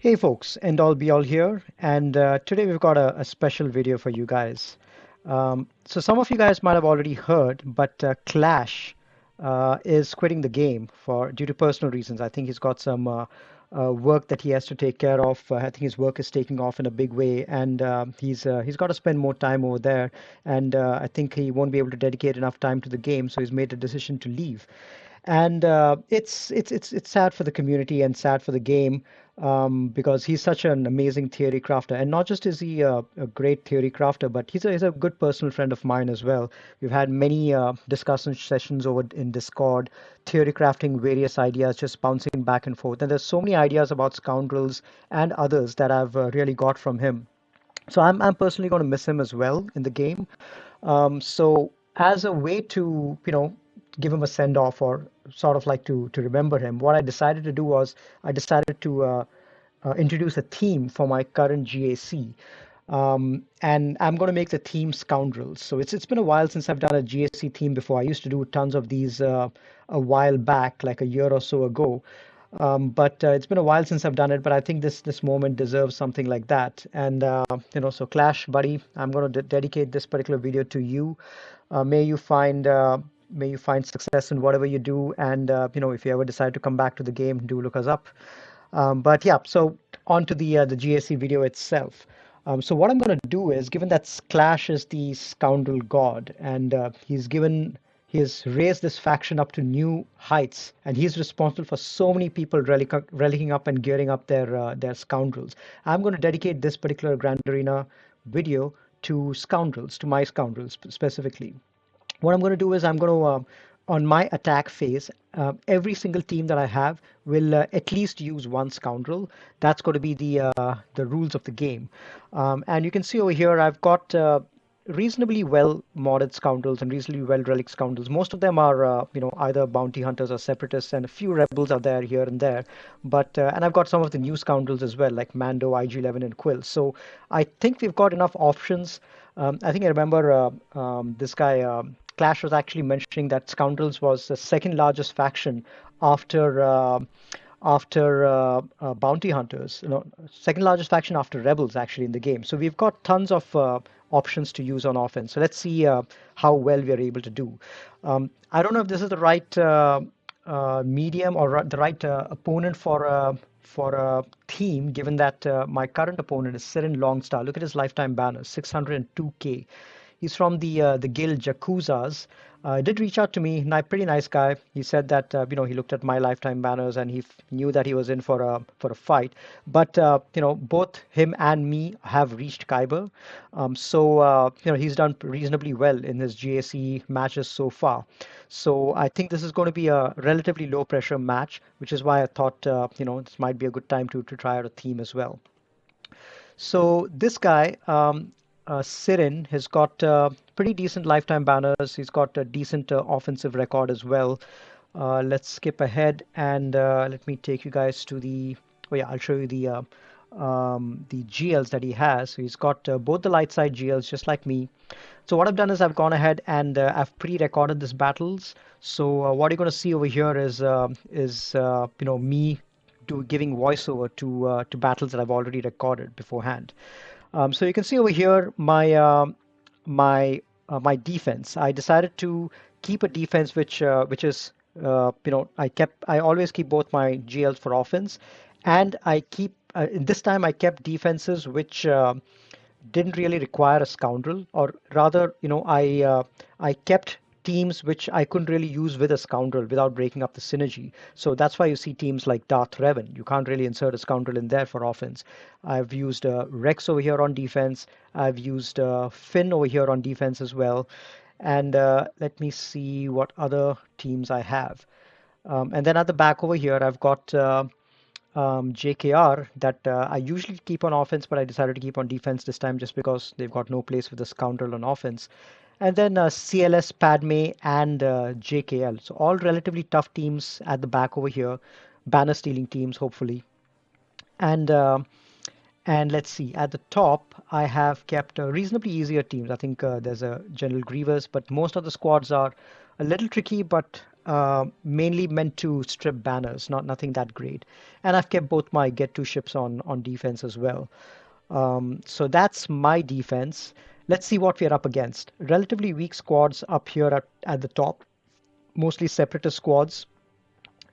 Hey folks, End All Be All here, and today we've got a special video for you guys. So some of you guys might have already heard, but Clash is quitting the game for due to personal reasons. I think he's got some work that he has to take care of. I think his work is taking off in a big way, and he's got to spend more time over there. And I think he won't be able to dedicate enough time to the game, so he's made a decision to leave. And it's sad for the community and sad for the game because he's such an amazing theory crafter. And not just is he a great theory crafter, but he's a good personal friend of mine as well. We've had many discussion sessions over in Discord, theory crafting various ideas, just bouncing back and forth. And there's so many ideas about scoundrels and others that I've really got from him. So I'm personally going to miss him as well in the game. So as a way to, give him a send off or sort of like to remember him, what I decided to do was I decided to introduce a theme for my current GAC. And I'm going to make the theme Scoundrels. So it's been a while since I've done a GAC theme before. I used to do tons of these a while back, like a year or so ago. But it's been a while since I've done it, but I think this moment deserves something like that. And so Clash, buddy, I'm going to dedicate this particular video to you. May you find success in whatever you do, and if you ever decide to come back to the game, do look us up. But yeah, so on to the GAC video itself. So what I'm going to do is, given that Clash is the scoundrel god, and he has raised this faction up to new heights, and he's responsible for so many people relicking up and gearing up their scoundrels. I'm going to dedicate this particular Grand Arena video to scoundrels, to my scoundrels specifically. What I'm going to do is I'm going to, on my attack phase, every single team that I have will at least use one scoundrel. That's going to be the rules of the game. And you can see over here I've got reasonably well modded scoundrels and reasonably well relic scoundrels. Most of them are either bounty hunters or separatists, and a few rebels are there here and there. But and I've got some of the new scoundrels as well, like Mando, IG-11, and Quill. So I think we've got enough options. I think I remember this guy. Clash was actually mentioning that Scoundrels was the second largest faction after Bounty Hunters. Second largest faction after Rebels actually in the game. So we've got tons of options to use on offense. So let's see how well we are able to do. I don't know if this is the right medium or the right opponent for a team, given that my current opponent is Sirin Longstar. Look at his lifetime banners, 602K. He's from the guild Jakuzas. Did reach out to me. Pretty nice guy. He said that he looked at my lifetime banners and he knew that he was in for a fight. But both him and me have reached Kyber. So he's done reasonably well in his GAC matches so far. So I think this is going to be a relatively low pressure match, which is why I thought this might be a good time to try out a theme as well. So this guy, Sirin, has got pretty decent lifetime banners. He's got a decent offensive record as well. Let's skip ahead and let me take you guys to the. Oh yeah, I'll show you the GLs that he has. So he's got both the light side GLs, just like me. So what I've done is I've gone ahead and I've pre-recorded these battles. So what you're going to see over here is me giving voiceover to battles that I've already recorded beforehand. So you can see over here my defense. I decided to keep a defense which is I always keep both my GLs for offense, and I keep this time I kept defenses which didn't really require a scoundrel, or rather, I kept teams which I couldn't really use with a scoundrel without breaking up the synergy. So that's why you see teams like Darth Revan. You can't really insert a scoundrel in there for offense. I've used Rex over here on defense. I've used Finn over here on defense as well. And let me see what other teams I have. And then at the back over here, I've got JKR that I usually keep on offense, but I decided to keep on defense this time just because they've got no place with the scoundrel on offense. And then CLS, Padme, and JKL. So all relatively tough teams at the back over here, banner stealing teams, hopefully. And let's see, at the top, I have kept reasonably easier teams. I think there's a General Grievous, but most of the squads are a little tricky, but mainly meant to strip banners, not nothing that great. And I've kept both my get to ships on defense as well. So that's my defense. Let's see what we're up against. Relatively weak squads up here at the top, mostly separatist squads.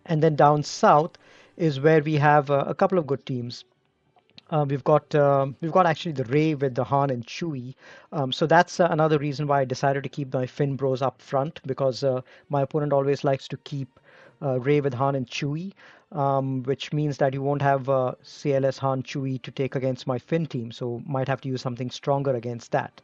And then down south is where we have a couple of good teams. We've got actually the Ray with the Han and Chewie. So that's another reason why I decided to keep my Finn Bros up front because my opponent always likes to keep Ray with Han and Chewie, which means that you won't have CLS Han Chewie to take against my Finn team. So might have to use something stronger against that.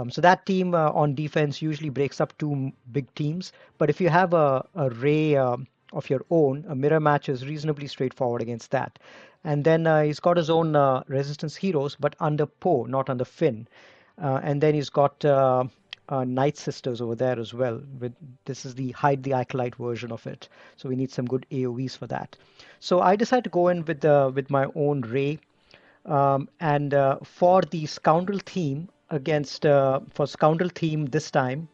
So that team on defense usually breaks up two big teams. But if you have a Ray of your own, a mirror match is reasonably straightforward against that. And then he's got his own resistance heroes, but under Poe, not under Finn. And then he's got Night Sisters over there as well. This is the Hide the Acolyte version of it. So we need some good AoEs for that. So I decided to go in with my own Ray. And for the Scoundrel theme for Scoundrel theme this time,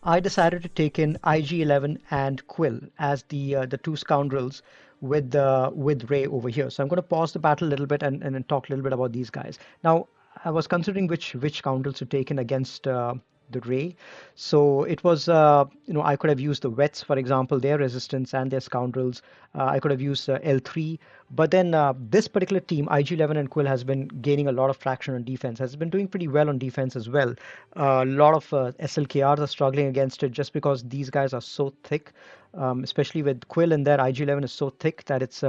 I decided to take in IG-11 and Quill as the two scoundrels with Ray over here. So I'm going to pause the battle a little bit and talk a little bit about these guys. Now, I was considering which scoundrels to take in against the Ray. So it was, I could have used the Wets, for example, their resistance and their scoundrels. I could have used L3. But then this particular team, IG-11 and Quill, has been gaining a lot of traction on defense, has been doing pretty well on defense as well. A lot of SLKRs are struggling against it just because these guys are so thick, especially with Quill in there. IG-11 is so thick that it's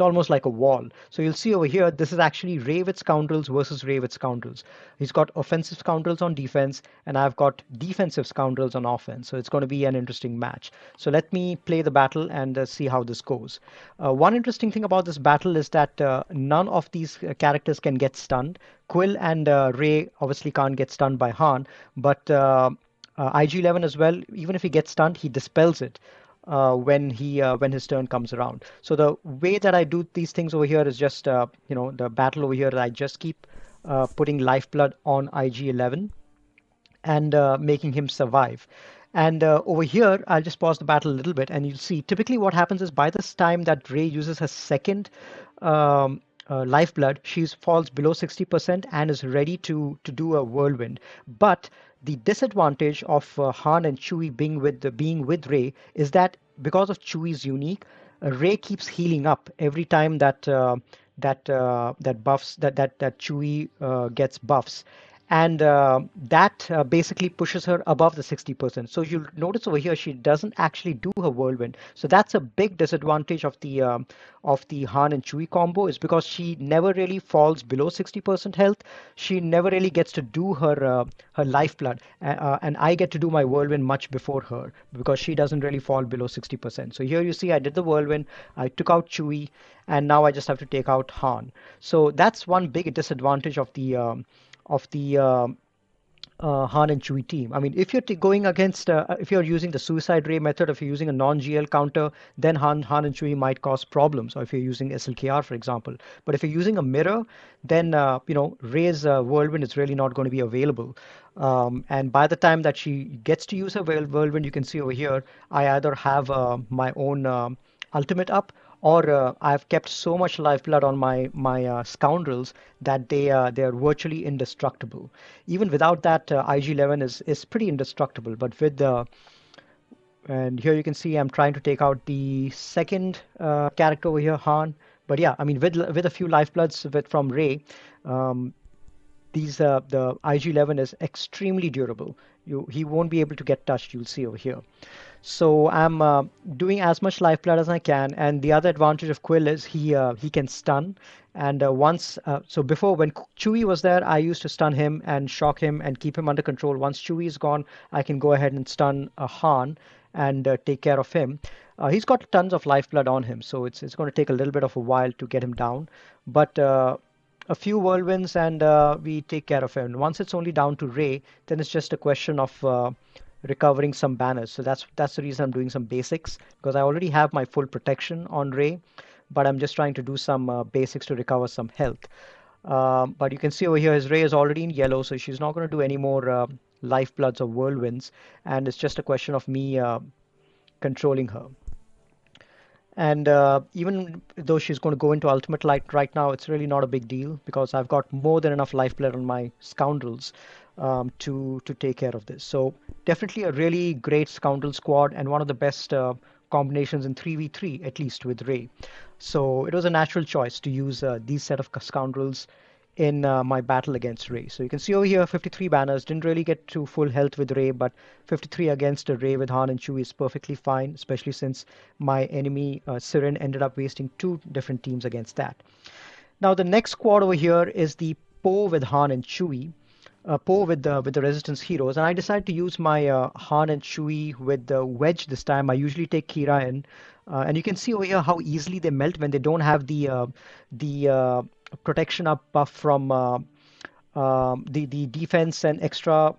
almost like a wall. So you'll see over here, this is actually Ray with Scoundrels versus Ray with Scoundrels. He's got offensive Scoundrels on defense, and I've got defensive Scoundrels on offense. So it's going to be an interesting match. So let me play the battle and see how this goes. One interesting thing about this battle is that none of these characters can get stunned. Quill and Ray obviously can't get stunned by Han, but IG-11 as well, even if he gets stunned, he dispels it when his turn comes around. So the way that I do these things over here is just the battle over here. I just keep putting lifeblood on IG-11 and making him survive. And over here, I'll just pause the battle a little bit, and you'll see typically what happens is by this time that Ray uses her second lifeblood, she falls below 60% and is ready to do a whirlwind. But the disadvantage of Han and Chewie being with Ray is that because of Chewie's unique, Ray keeps healing up every time that Chewie gets buffs, and that basically pushes her above the 60%. So you'll notice over here she doesn't actually do her whirlwind. So that's a big disadvantage of the Han and Chewie combo, is because she never really falls below 60% health. She never really gets to do her lifeblood, and I get to do my whirlwind much before her because she doesn't really fall below 60%. So here you see I did the whirlwind, I took out Chewie, and now I just have to take out Han. So that's one big disadvantage of the Han and Chewie team. I mean, if you're going against, if you're using the Suicide Ray method, if you're using a non-GL counter, then Han and Chewie might cause problems. Or if you're using SLKR, for example. But if you're using a mirror, then Ray's whirlwind is really not going to be available. And by the time that she gets to use her whirlwind, you can see over here, I either have my own ultimate up, or I've kept so much lifeblood on my scoundrels that they are virtually indestructible. Even without that, IG-11 is pretty indestructible. But with the and here you can see I'm trying to take out the second character over here, Han. But yeah, I mean with a few lifebloods from Ray, the IG-11 is extremely durable. He won't be able to get touched. You'll see over here. So I'm doing as much lifeblood as I can, and the other advantage of Quill is he can stun. And so before when Chewie was there, I used to stun him and shock him and keep him under control. Once Chewie is gone, I can go ahead and stun Han and take care of him. He's got tons of lifeblood on him, so it's going to take a little bit of a while to get him down. But a few whirlwinds and we take care of him. Once it's only down to Ray, then it's just a question of recovering some banners. So that's the reason I'm doing some basics, because I already have my full protection on Ray, but I'm just trying to do some basics to recover some health. But you can see over here his Ray is already in yellow, so she's not going to do any more lifebloods or whirlwinds, and it's just a question of me controlling her. And even though she's going to go into Ultimate Light right now, it's really not a big deal because I've got more than enough life blood on my Scoundrels to take care of this. So definitely a really great Scoundrel squad and one of the best combinations in 3v3, at least with Ray. So it was a natural choice to use these set of Scoundrels in my battle against Ray. So you can see over here 53 banners, didn't really get to full health with Ray, but 53 against a Ray with Han and Chewie is perfectly fine, especially since my enemy Siren ended up wasting two different teams against that. Now the next squad over here is the Poe with Han and Chewie. Poe with the Resistance heroes, and I decided to use my Han and Chewie with the Wedge this time. I usually take Kira in, and you can see over here how easily they melt when they don't have the protection up buff from the defense and extra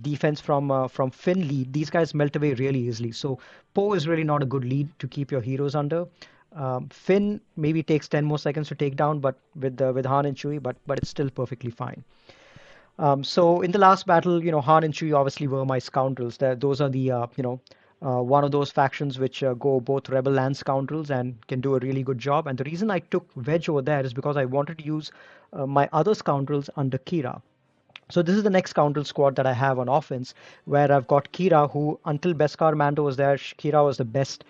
defense from Finn lead. These guys melt away really easily. So Poe is really not a good lead to keep your heroes under. Finn maybe takes 10 more seconds to take down, but with Han and Chewie, but it's still perfectly fine. So in the last battle, Han and Chewie obviously were my Scoundrels. Those are the one of those factions which go both rebel and scoundrels and can do a really good job. And the reason I took Wedge over there is because I wanted to use my other scoundrels under Kira. So this is the next scoundrel squad that I have on offense, where I've got Kira, who until Beskar Mando was there, Kira was the best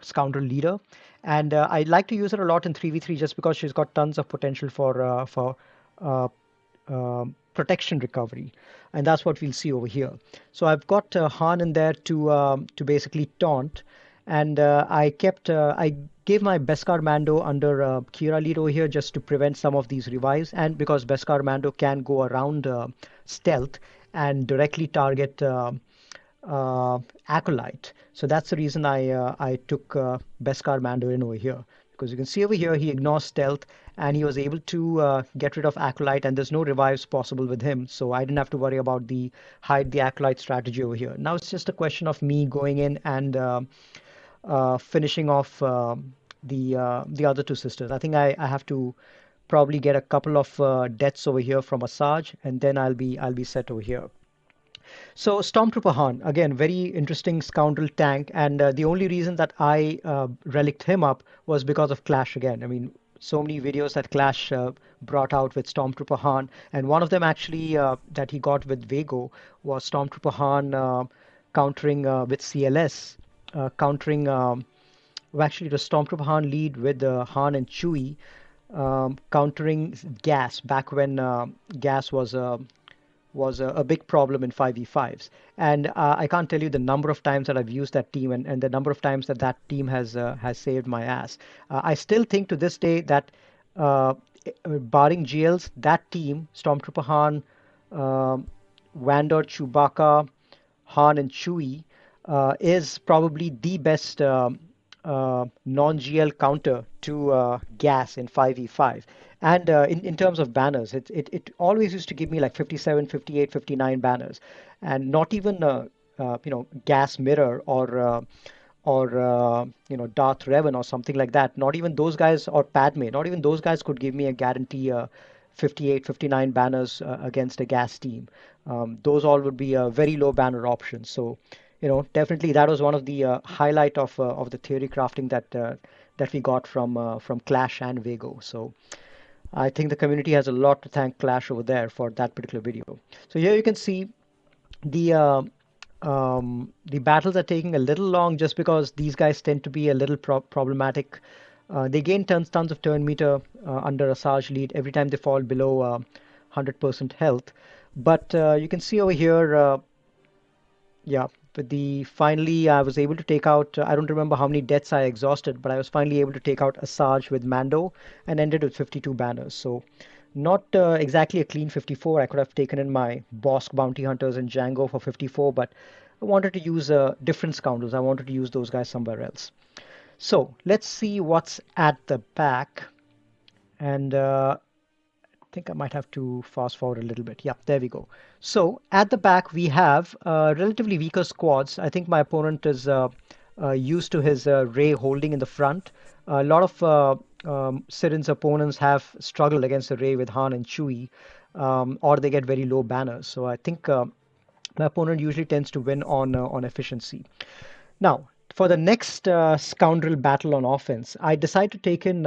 scoundrel leader, and I like to use her a lot in 3v3 just because she's got tons of potential for uh, protection recovery, and that's what we'll see over here. So I've got Han in there to basically taunt, and I gave my Beskar Mando under Kira lead over here just to prevent some of these revives, and because Beskar Mando can go around stealth and directly target Acolyte. So that's the reason I took Beskar Mando in over here. Because you can see over here, he ignores stealth and he was able to get rid of Acolyte, and there's no revives possible with him. So I didn't have to worry about the hide the Acolyte strategy over here. Now it's just a question of me going in and finishing off the other two sisters. I think I have to probably get a couple of deaths over here from Asajj, and then I'll be set over here. So Stormtrooper Han, again, very interesting scoundrel tank, and the only reason that I relicked him up was because of Clash again. I mean, so many videos that Clash brought out with Stormtrooper Han, and one of them actually that he got with Vago was Stormtrooper Han countering with CLS, countering. Well, actually, it was Stormtrooper Han lead with Han and Chewie countering Gas back when Gas was a big problem in 5v5s. And I can't tell you the number of times that I've used that team and the number of times that that team has saved my ass. I still think to this day that barring GLs, that team, Stormtrooper Han, Vandor, Chewbacca, Han, and Chewie, is probably the best non-GL counter to gas in 5v5. And in terms of banners, it always used to give me like 57, 58, 59 banners, and not even gas mirror or Darth Revan or something like that. Not even those guys, or Padme, not even those guys could give me a guarantee 58, 59 banners against a gas team. Those all would be very low banner options. So, definitely that was one of the highlight of the theory crafting that we got from Clash and Vago. So I think the community has a lot to thank Clash over there for that particular video. So here you can see the battles are taking a little long just because these guys tend to be a little problematic. They gain tons of turn meter under Asajj lead every time they fall below 100% health. But you can see over here, yeah, but finally I was able to take out, I don't remember how many deaths I exhausted, but I was finally able to take out Asajj with Mando and ended with 52 banners. So not exactly a clean 54. I could have taken in my Bosk Bounty Hunters and Django for 54, but I wanted to use different scoundrels. I wanted to use those guys somewhere else. So let's see what's at the back. And I think I might have to fast forward a little bit. Yeah, there we go. So at the back, we have relatively weaker squads. I think my opponent is used to his Ray holding in the front. A lot of Sirin's opponents have struggled against the Ray with Han and Chewie, or they get very low banners. So I think My opponent usually tends to win on efficiency. Now, for the next Scoundrel battle on offense, I decide to take in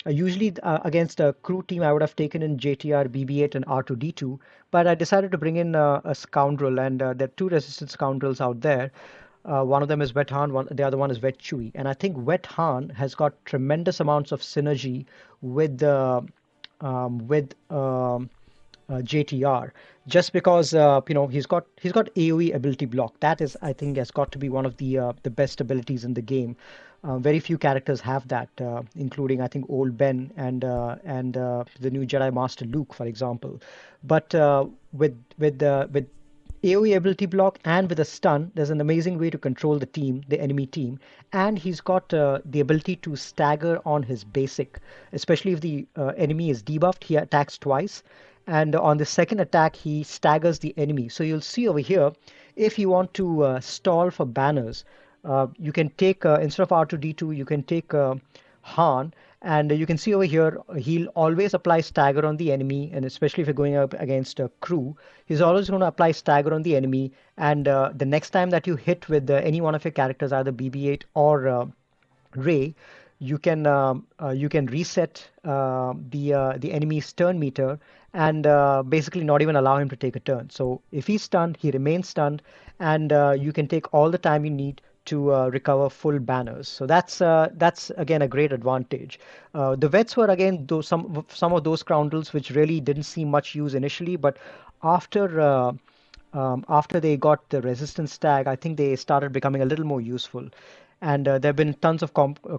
usually against a crew team. I would have taken in JTR, BB-8, and R2D2, but I decided to bring in a Scoundrel, and there are two resistant Scoundrels out there. One of them is Wet Han, the other one is Wet Chewy, and I think Wet Han has got tremendous amounts of synergy with JTR, just because he's got AOE ability block. That is, I think, has got to be one of the best abilities in the game. Very few characters have that, including I think Old Ben and the new Jedi Master Luke, for example. But with AoE ability block and with a stun, there's an amazing way to control the enemy team. And he's got the ability to stagger on his basic, especially if the enemy is debuffed, he attacks twice. And on the second attack, he staggers the enemy. So you'll see over here, if you want to stall for banners, you can take, instead of R2D2, you can take Han, and you can see over here, he'll always apply stagger on the enemy, and especially if you're going up against a crew, he's always going to apply stagger on the enemy, and the next time that you hit with any one of your characters, either BB-8 or Ray, you can reset the enemy's turn meter and basically not even allow him to take a turn. So if he's stunned, he remains stunned, and you can take all the time you need to recover full banners. So that's again a great advantage. The vets were again some of those scoundrels which really didn't see much use initially, but after after they got the resistance tag, I think they started becoming a little more useful. And there have been tons of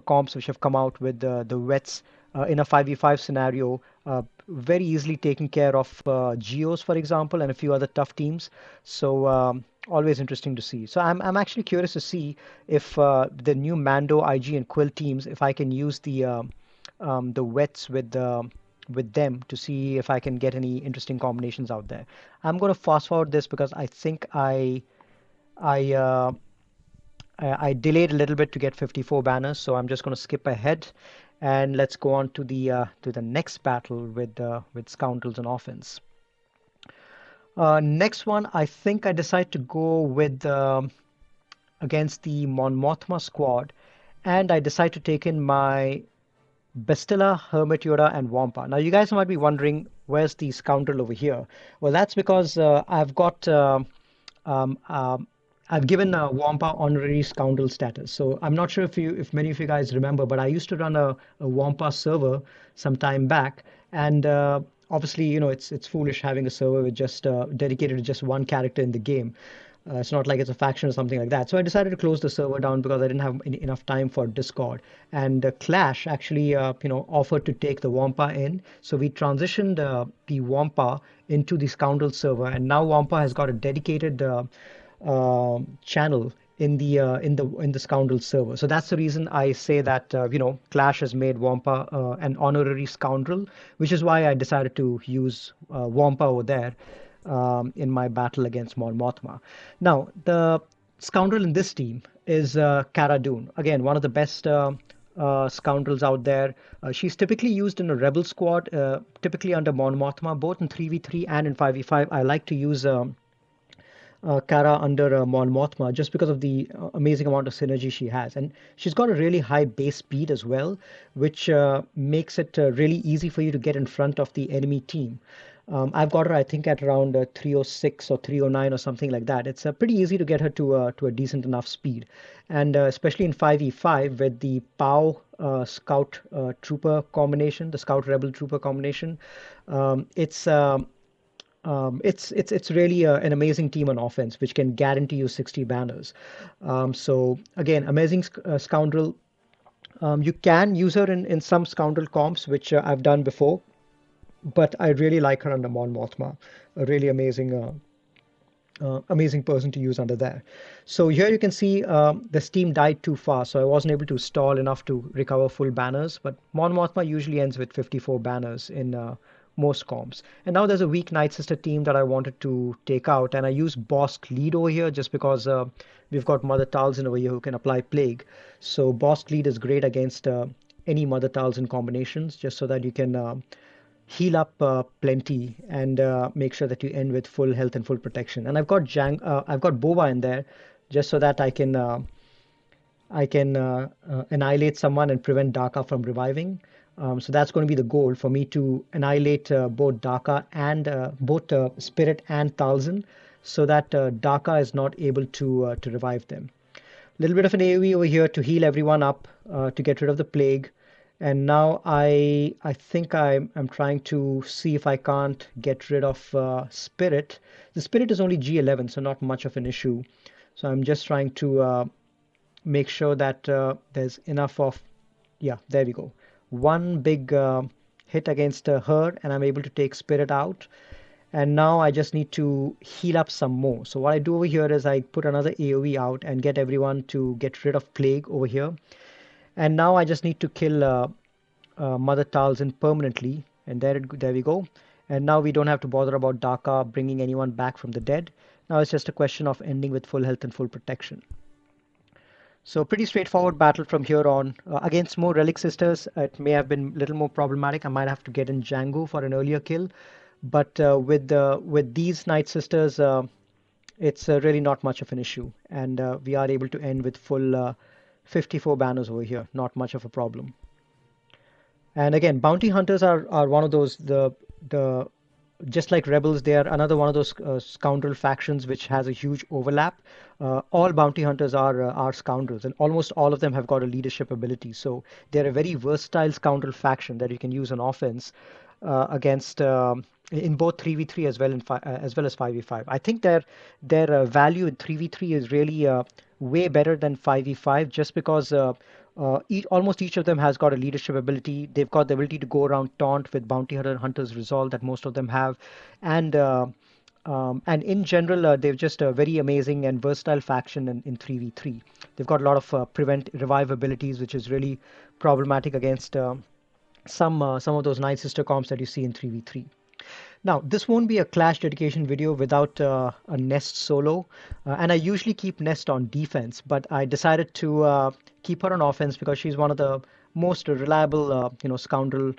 comps which have come out with the vets in a 5v5 scenario, very easily taking care of Geos, for example, and a few other tough teams. So always interesting to see. So I'm actually curious to see if the new Mando, IG, and Quill teams, if I can use the vets with them to see if I can get any interesting combinations out there. I'm going to fast forward this because I think I uh, I delayed a little bit to get 54 banners, so I'm just going to skip ahead and let's go on to the next battle with Scoundrels on offense. Next one, I think I decide to go with against the Mon Mothma squad, and I decide to take in my Bastilla, Hermit Yoda, and Wampa. Now, you guys might be wondering, where's the Scoundrel over here? Well, that's because um, um, I've given Wampa honorary scoundrel status. So I'm not sure if many of you guys remember, but I used to run a Wampa server some time back, and obviously, it's foolish having a server with just dedicated to just one character in the game. It's not like it's a faction or something like that. So I decided to close the server down because I didn't have enough time for Discord. And Clash actually, offered to take the Wampa in. So we transitioned the Wampa into the Scoundrel server, and now Wampa has got a dedicated channel in the Scoundrel server. So that's the reason I say that Clash has made Wampa an honorary scoundrel, which is why I decided to use Wampa over there in my battle against Mon Mothma. Now, the scoundrel in this team is Cara Dune. Again, one of the best scoundrels out there. She's typically used in a rebel squad, typically under Mon Mothma, both in 3v3 and in 5v5. I like to use Kara under Mon Mothma just because of the amazing amount of synergy she has. And she's got a really high base speed as well, which makes it really easy for you to get in front of the enemy team. I've got her, I think, at around 306 or 309 or something like that. It's pretty easy to get her to a decent enough speed. And especially in 5v5 with the POW Scout Trooper combination, the Scout Rebel Trooper combination, um, it's um, it's really an amazing team on offense, which can guarantee you 60 banners. So again, amazing scoundrel. You can use her in some scoundrel comps, which I've done before, but I really like her under Mon Mothma. A really amazing person to use under there. So here you can see the Steam died too fast, so I wasn't able to stall enough to recover full banners. But Mon Mothma usually ends with 54 banners in most comps. And now there's a weak Night Sister team that I wanted to take out, and I use Bosk Lead over here just because we've got Mother Talzin over here who can apply Plague. So Bosk Lead is great against any Mother Talzin combinations, just so that you can heal up plenty and make sure that you end with full health and full protection. And I've got Boba in there just so that I can annihilate someone and prevent Daka from reviving. So that's going to be the goal for me to annihilate both Daka and both Spirit and Talzin, so that Daka is not able to revive them. A little bit of an AoE over here to heal everyone up, to get rid of the plague. And now I think I'm trying to see if I can't get rid of Spirit. The Spirit is only G11, so not much of an issue. So I'm just trying to make sure that there's enough of, yeah, there we go. One big hit against her, and I'm able to take Spirit out. And now I just need to heal up some more. So what I do over here is I put another AoE out and get everyone to get rid of Plague over here. And now I just need to kill Mother Talzin permanently. And there we go. And now we don't have to bother about Daka bringing anyone back from the dead. Now it's just a question of ending with full health and full protection. So pretty straightforward battle from here on. Against more Relic Sisters, it may have been a little more problematic. I might have to get in Django for an earlier kill. But with these Night Sisters, it's really not much of an issue. And we are able to end with full 54 banners over here. Not much of a problem. And again, bounty hunters are one of those, the just like rebels, they are another one of those scoundrel factions which has a huge overlap. All bounty hunters are scoundrels, and almost all of them have got a leadership ability. So they're a very versatile scoundrel faction that you can use on offense against in both 3v3 as well as 5v5. I think their value in 3v3 is really way better than 5v5, just because almost each of them has got a leadership ability. They've got the ability to go around taunt with bounty hunter's resolve that most of them have, and in general, they're just a very amazing and versatile faction in 3v3. They've got a lot of prevent revive abilities, which is really problematic against some of those Night Sister comps that you see in 3v3. Now, this won't be a Clash dedication video without a Nest solo, and I usually keep Nest on defense, but I decided to keep her on offense because she's one of the most reliable, scoundrel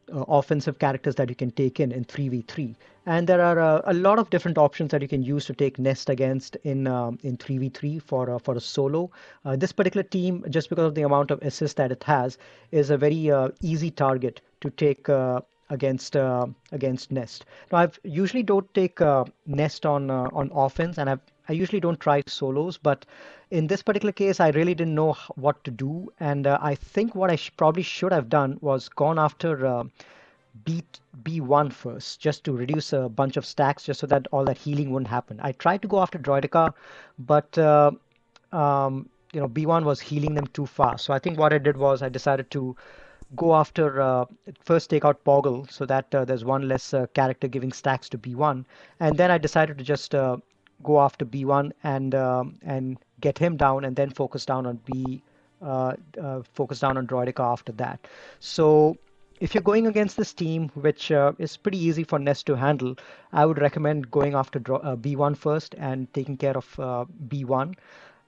offensive characters that you can take in 3v3. And there are a lot of different options that you can use to take Nest against in 3v3 for a solo. This particular team, just because of the amount of assist that it has, is a very easy target to take against Nest. Now, I usually don't take Nest on offense, and I usually don't try solos, but in this particular case, I really didn't know what to do, and I think what I probably should have done was gone after B1 first, just to reduce a bunch of stacks, just so that all that healing wouldn't happen. I tried to go after Droidica, but B1 was healing them too fast. So I think what I did was I decided to go after first take out Poggle, so that there's one less character giving stacks to B1, and then I decided to just go after B1 and get him down, and then focus down on Droidica after that. So if you're going against this team, which is pretty easy for Nest to handle, I would recommend going after B1 first and taking care of B1,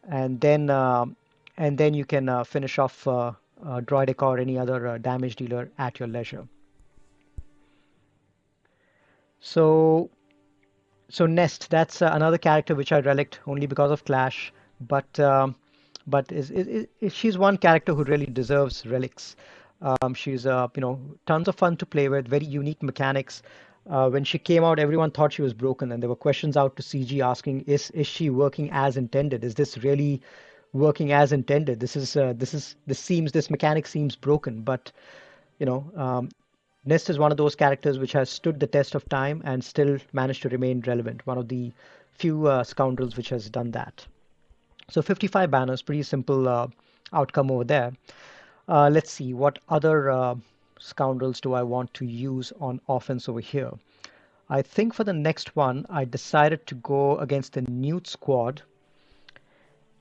and then you can finish off Droidica or any other damage dealer at your leisure. So Nest, that's another character which I relicked only because of Clash, but she's one character who really deserves relics. She's tons of fun to play with, very unique mechanics. When she came out, everyone thought she was broken, and there were questions out to CG asking, is she working as intended? Is this really working as intended? This mechanic seems broken, but Nest is one of those characters which has stood the test of time and still managed to remain relevant. One of the few scoundrels which has done that. So 55 banners, pretty simple outcome over there. Let's see, what other scoundrels do I want to use on offense over here? I think for the next one, I decided to go against the Newt squad.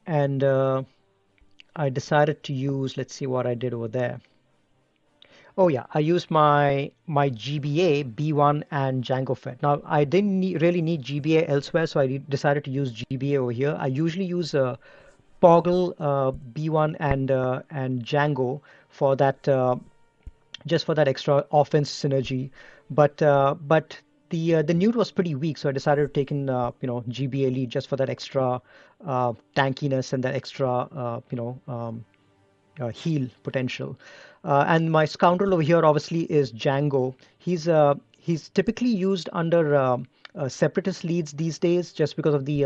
And I decided to use, let's see what I did over there. Oh yeah, I used my GBA, B1, and Django Fett. Now, I didn't really need GBA elsewhere, so I decided to use GBA over here. I usually use Poggle, B1, and Django for that just for that extra offense synergy. But the Newt was pretty weak, so I decided to take in GBA lead just for that extra tankiness and that extra heal potential. And my scoundrel over here obviously is Django. He's typically used under separatist leads these days just because of the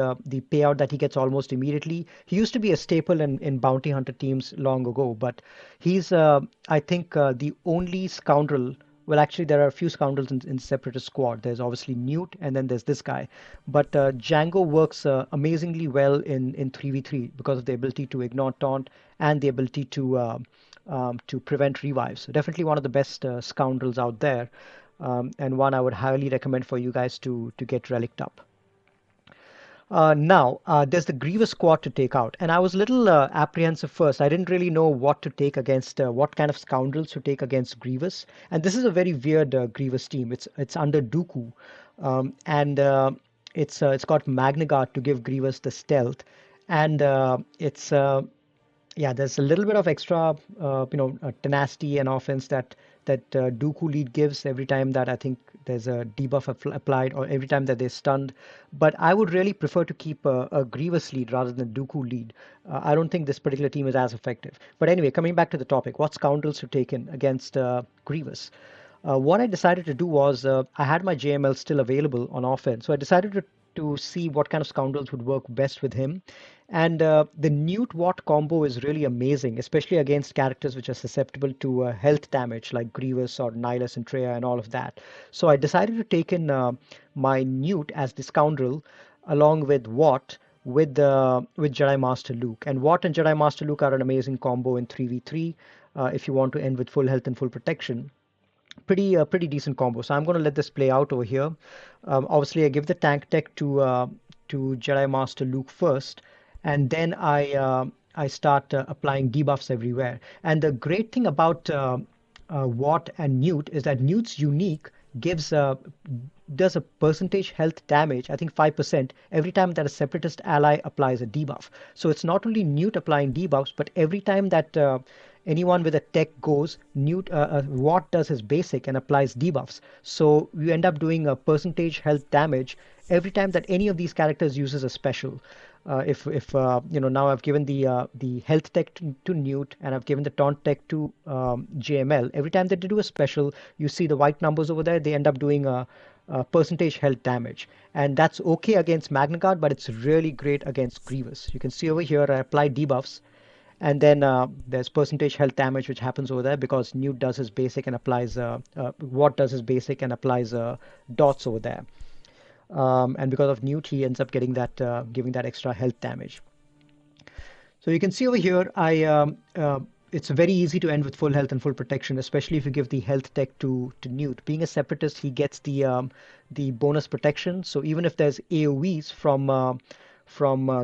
payout that he gets almost immediately. He used to be a staple in bounty hunter teams long ago, but he's I think the only scoundrel. Well, actually, there are a few scoundrels in Separatist squad. There's obviously Newt, and then there's this guy. But Django works amazingly well in 3v3 because of the ability to ignore taunt and the ability to prevent revives. So definitely one of the best scoundrels out there, and one I would highly recommend for you guys to get relicked up. Now, there's the Grievous squad to take out, and I was a little apprehensive first. I didn't really know what to take against, what kind of scoundrels to take against Grievous. And this is a very weird Grievous team. It's under Dooku, and it's got Magnagard to give Grievous the stealth, and it's yeah, there's a little bit of extra, tenacity and offense that Dooku lead gives every time that I think there's a debuff applied or every time that they're stunned. But I would really prefer to keep a Grievous lead rather than Dooku lead. I don't think this particular team is as effective. But anyway, coming back to the topic, what scoundrels to take in against Grievous? What I decided to do was I had my JML still available on offense, so I decided to see what kind of scoundrels would work best with him. And the Newt Watt combo is really amazing, especially against characters which are susceptible to health damage like Grievous or Nihilus and Treya and all of that. So I decided to take in my Newt as the scoundrel along with Watt with Jedi Master Luke. And Watt and Jedi Master Luke are an amazing combo in 3v3 if you want to end with full health and full protection. Pretty decent combo. So I'm going to let this play out over here. Obviously, I give the tank tech to Jedi Master Luke first, and then I start applying debuffs everywhere. And the great thing about Watt and Newt is that Newt's unique gives does a percentage health damage, I think 5%, every time that a separatist ally applies a debuff. So it's not only Newt applying debuffs, but every time that anyone with a tech goes, Watt does his basic and applies debuffs. So you end up doing a percentage health damage every time that any of these characters uses a special. If now I've given the health tech to Newt and I've given the taunt tech to JML. Every time that they do a special, you see the white numbers over there. They end up doing a percentage health damage, and that's okay against Magnagard, but it's really great against Grievous. You can see over here I apply debuffs, and then there's percentage health damage which happens over there because Newt does his basic and applies Watt does his basic and applies dots over there. And because of Newt, he ends up getting that giving that extra health damage. So you can see over here, it's very easy to end with full health and full protection, especially if you give the health tech to Newt. Being a separatist, he gets the bonus protection. So even if there's AOE's from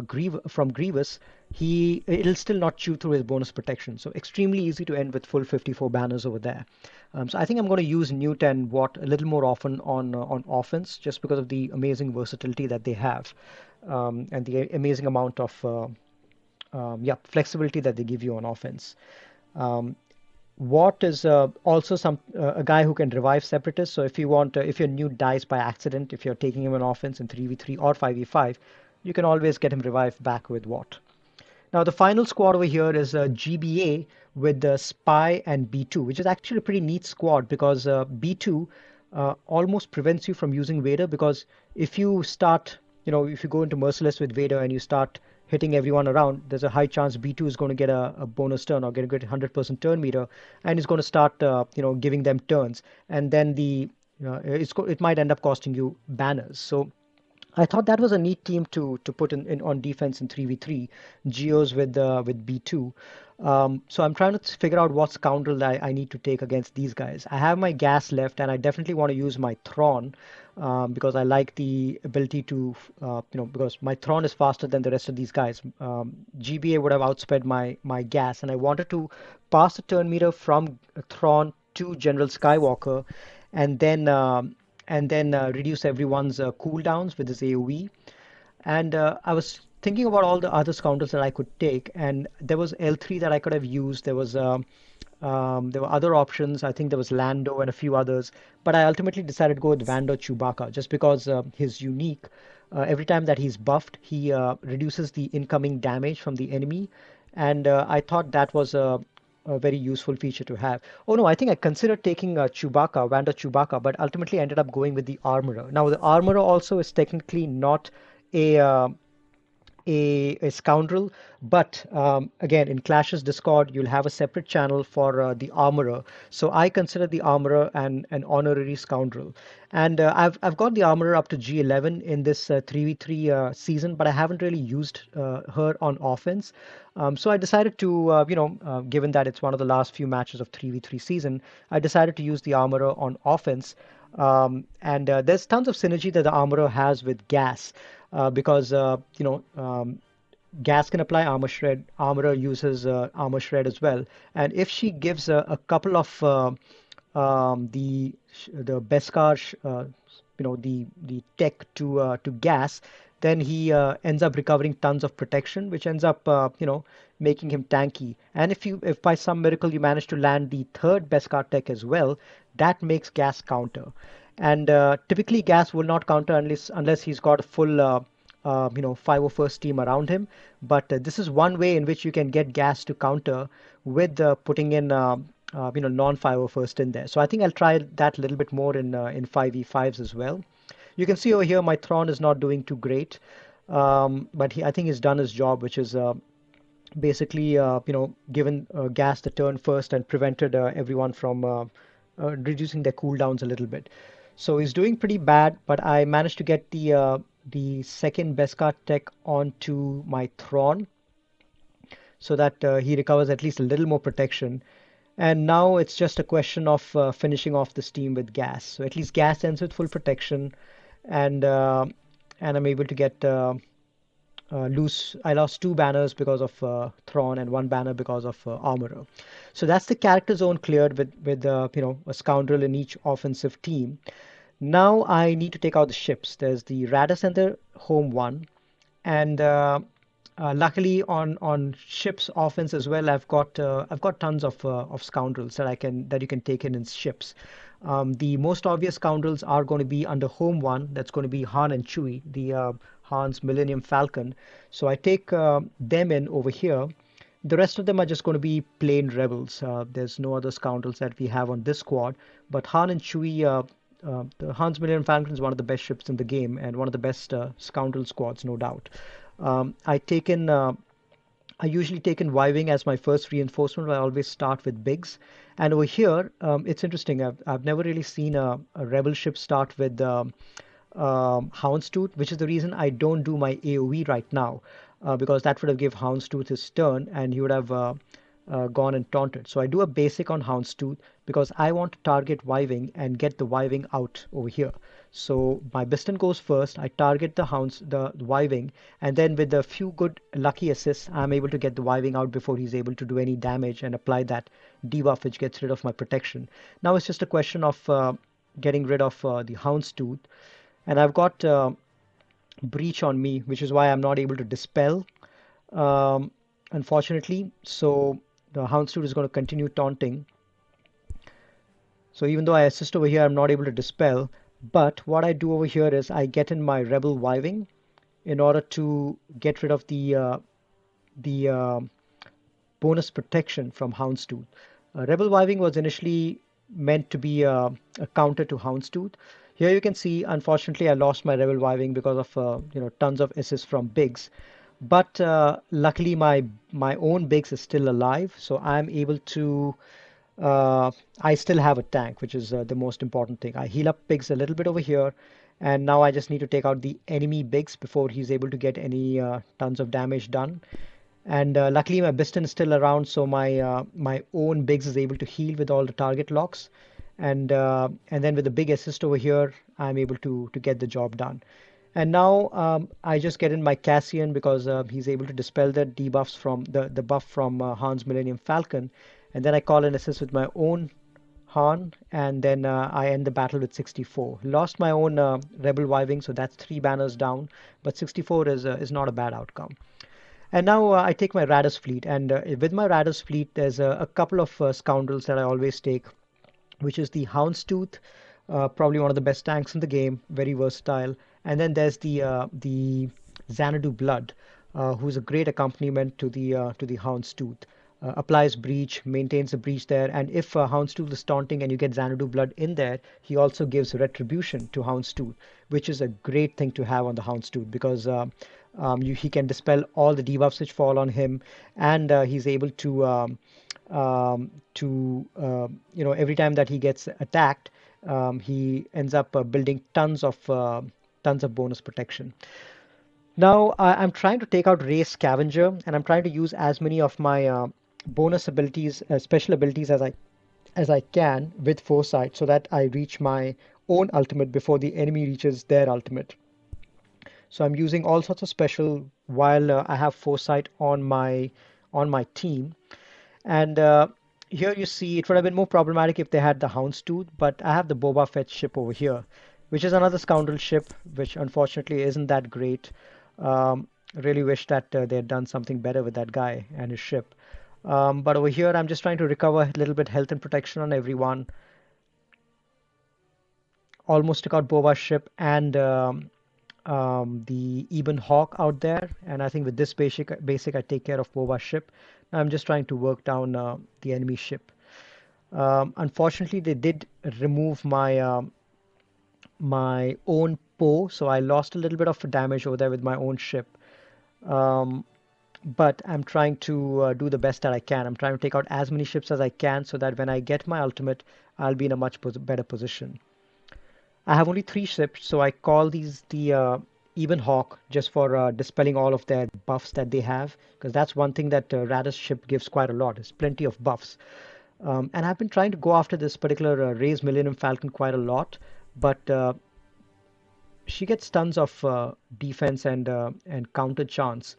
Grievous, it'll still not chew through his bonus protection. So extremely easy to end with full 54 banners over there. So I think I'm going to use Newt and Watt a little more often on offense, just because of the amazing versatility that they have, and the amazing amount of flexibility that they give you on offense. Watt is also a guy who can revive separatists. So if you want, if your Newt dies by accident, if you're taking him on offense in 3v3 or 5v5, you can always get him revived back with Watt. Now the final squad over here is GBA with the Spy and B2, which is actually a pretty neat squad because B2 almost prevents you from using Vader, because if you start, if you go into Merciless with Vader and you start hitting everyone around, there's a high chance B2 is going to get a bonus turn or get a good 100% turn meter, and is going to start, giving them turns, and then it might end up costing you banners. So I thought that was a neat team to put in on defense in 3v3, Geos with B2. So I'm trying to figure out what scoundrel I need to take against these guys. I have my gas left, and I definitely want to use my Thrawn because I like the ability to, because my Thrawn is faster than the rest of these guys. GBA would have outsped my gas, and I wanted to pass the turn meter from Thrawn to General Skywalker, and then reduce everyone's cooldowns with his AoE. And I was thinking about all the other scoundrels that I could take, and there was L3 that I could have used. There was There were other options. I think there was Lando and a few others, but I ultimately decided to go with Vando Chewbacca just because he's unique. Every time that he's buffed, he reduces the incoming damage from the enemy, and I thought that was a very useful feature to have. Oh no, I think I considered taking Chewbacca, Vando Chewbacca, but ultimately ended up going with the Armorer. Now the Armorer also is technically not a a scoundrel, but again, in Clash's Discord, you'll have a separate channel for the armorer. So I consider the armorer an honorary scoundrel, and I've got the armorer up to G11 in this 3v3 season, but I haven't really used her on offense. So I decided to, given that it's one of the last few matches of 3v3 season, I decided to use the armorer on offense. And there's tons of synergy that the armorer has with gas because gas can apply armor shred. Armorer uses armor shred as well, and if she gives a couple of the Beskar, the tech to gas, then he ends up recovering tons of protection, which ends up making him tanky. And if by some miracle you manage to land the third Beskar tech as well, that makes gas counter. And typically gas will not counter unless he's got a full 501st team around him. But this is one way in which you can get gas to counter with putting in non-501st in there. So I think I'll try that a little bit more in 5v5s as well. You can see over here my Thrawn is not doing too great, but I think he's done his job, which is basically given gas the turn first and prevented everyone from reducing their cooldowns a little bit. So he's doing pretty bad, but I managed to get the second Beskar tech onto my Thrawn so that he recovers at least a little more protection. And now it's just a question of finishing off this team with gas. So at least gas ends with full protection, and I'm able to get loose. I lost two banners because of Thrawn and one banner because of Armorer. So that's the character zone cleared with a scoundrel in each offensive team. Now I need to take out the ships. There's the Radis and the home one, and luckily on ships offense as well, I've got tons of scoundrels that you can take in ships. The most obvious scoundrels are going to be under home one. That's going to be Han and Chewie, the Han's Millennium Falcon. So I take them in over here. The rest of them are just going to be plain rebels. There's no other scoundrels that we have on this squad, but Han and Chewie. The Han's Millennium Falcon is one of the best ships in the game and one of the best scoundrel squads, no doubt. I usually take in Y-Wing as my first reinforcement. I always start with Biggs. And over here, it's interesting. I've never really seen a rebel ship start with Houndstooth, which is the reason I don't do my AoE right now, because that would have given Houndstooth his turn and he would have gone and taunted. So I do a basic on Houndstooth because I want to target Y-Wing and get the Y-Wing out over here. So my Biston goes first, I target the Y-Wing, and then with a few good lucky assists, I'm able to get the Y-Wing out before he's able to do any damage and apply that debuff which gets rid of my protection. Now it's just a question of getting rid of the Houndstooth, and I've got Breach on me, which is why I'm not able to dispel, unfortunately. So the Houndstooth is going to continue taunting. So even though I assist over here, I'm not able to dispel. But what I do over here is I get in my Rebel Y-Wing in order to get rid of the bonus protection from Houndstooth. Rebel Y-Wing was initially meant to be a counter to Houndstooth. Here you can see, unfortunately, I lost my Rebel Y-Wing because of tons of assists from Biggs. But luckily, my own Biggs is still alive, so I'm able to. I still have a tank, which is the most important thing. I heal up Biggs a little bit over here, and now I just need to take out the enemy Biggs before he's able to get any tons of damage done. And luckily, my Biston is still around, so my own Biggs is able to heal with all the target locks, and then with the big assist over here, I'm able to get the job done. And now I just get in my Cassian because he's able to dispel the debuffs from the buff from Han's Millennium Falcon. And then I call an assist with my own Han, and then I end the battle with 64. Lost my own Rebel Y-Wing, so that's 3 banners down, but 64 is not a bad outcome. And now I take my Radus fleet, and with my Radus fleet, there's a couple of scoundrels that I always take, which is the Houndstooth, probably one of the best tanks in the game, very versatile. And then there's the Xanadu Blood, who's a great accompaniment to the Houndstooth. Applies breach, maintains the breach there, and if Houndstooth is taunting and you get Xanadu Blood in there, he also gives retribution to Houndstooth, which is a great thing to have on the Houndstooth because he can dispel all the debuffs which fall on him, and he's able to every time that he gets attacked, he ends up building tons of bonus protection. Now I'm trying to take out Ray Scavenger, and I'm trying to use as many of my bonus abilities, special abilities as I can with foresight, so that I reach my own ultimate before the enemy reaches their ultimate. So I'm using all sorts of special while I have foresight on my team. And here you see it would have been more problematic if they had the Houndstooth, but I have the Boba Fett ship over here, which is another Scoundrel ship, which unfortunately isn't that great. Really wish that they had done something better with that guy and his ship. But over here, I'm just trying to recover a little bit health and protection on everyone. Almost took out Boba's ship and the Ebon Hawk out there, and I think with this basic I take care of Boba's ship. Now I'm just trying to work down the enemy ship. Unfortunately, they did remove my own Poe, so I lost a little bit of damage over there with my own ship. Um, but I'm trying to do the best that I can. I'm trying to take out as many ships as I can so that when I get my ultimate, I'll be in a much better position. I have only 3 ships, so I call these the Even Hawk just for dispelling all of their buffs that they have, because that's one thing that Radus ship gives quite a lot. Is plenty of buffs. And I've been trying to go after this particular Ray's Millennium Falcon quite a lot, but she gets tons of defense and counter chance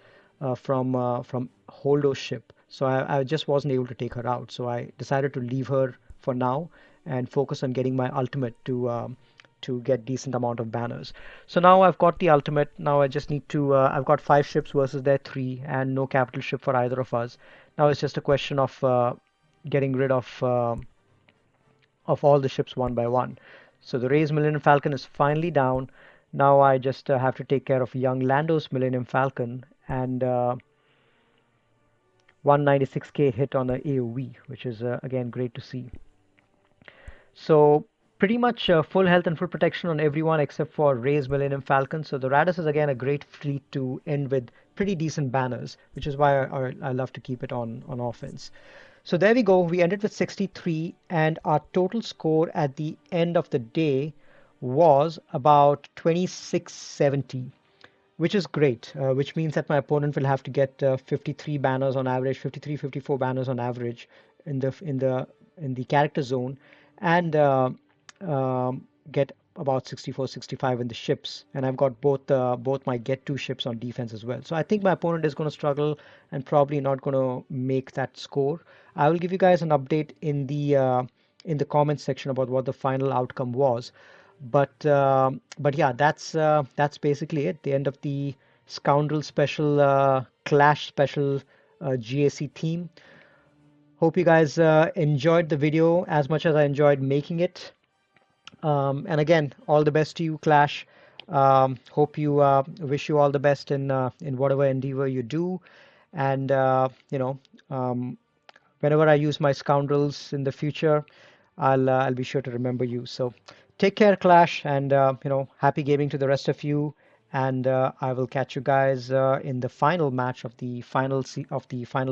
from Holdo's ship. So I just wasn't able to take her out. So I decided to leave her for now and focus on getting my ultimate to get decent amount of banners. So now I've got the ultimate. Now I just need to. I've got 5 ships versus their 3, and no capital ship for either of us. Now it's just a question of getting rid of all the ships one by one. So the Ray's Millennium Falcon is finally down. Now I just have to take care of young Lando's Millennium Falcon and 196k hit on the AoE, which is again great to see. So pretty much full health and full protection on everyone except for Ray's Millennium Falcon. So the Radus is again a great fleet to end with pretty decent banners, which is why I love to keep it on offense. So there we go. We ended with 63, and our total score at the end of the day was about 2670, which is great, which means that my opponent will have to get 53 banners on average, 53, 54 banners on average in the character zone, and get about 64, 65 in the ships. And I've got both my get two ships on defense as well. So I think my opponent is going to struggle and probably not going to make that score. I will give you guys an update in the comments section about what the final outcome was. But yeah, that's basically it. The end of the Scoundrel special Clash special GAC theme. Hope you guys enjoyed the video as much as I enjoyed making it. And again, all the best to you, Clash. Hope you wish you all the best in whatever endeavor you do. And whenever I use my Scoundrels in the future, I'll be sure to remember you. So take care, Clash, and happy gaming to the rest of you. And I will catch you guys in the final match of the final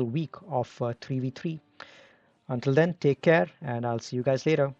week of 3v3. Until then, take care, and I'll see you guys later.